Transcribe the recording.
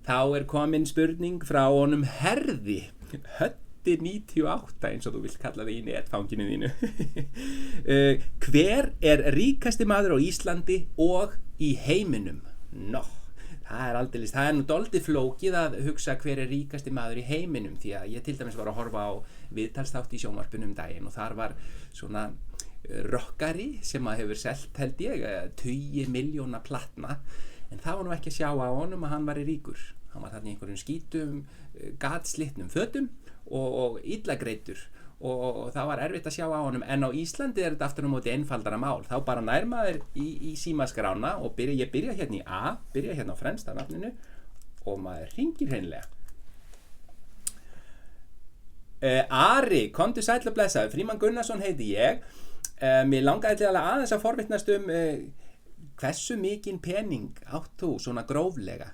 þá komin spurning frá honum Herði Höddi 98 eins og þú vilt kalla það í netfanginu þínu. Hver ríkasti maður á Íslandi og í heiminum? Það er nú dálítið flókið að hugsa hver ríkasti maður í heiminum, því að ég til dæmis var að horfa á viðtalsþátt í sjónvarpinu daginn og þar var svona rockari sem að hefur selt, held ég, tugi milljóna platna, en það var nú ekki að sjá á honum að hann var ríkur. Hann var þarna í einhverjum skítum, gatslitnum fötum og illa greiddur og það var erfitt að sjá á honum, en á Íslandi er þetta aftur á móti einfaldara mál. Þá bara nær maður í símaskrána og ég byrja hérna í A, byrja hérna á fremsta nafninu og maður hringir hreinlega. Ari, komdu sæll og blessaður, Frímann Gunnarsson heiti ég. Mér langaði til aðeins að forvitnast hversu mikinn pening átt þú svona gróflega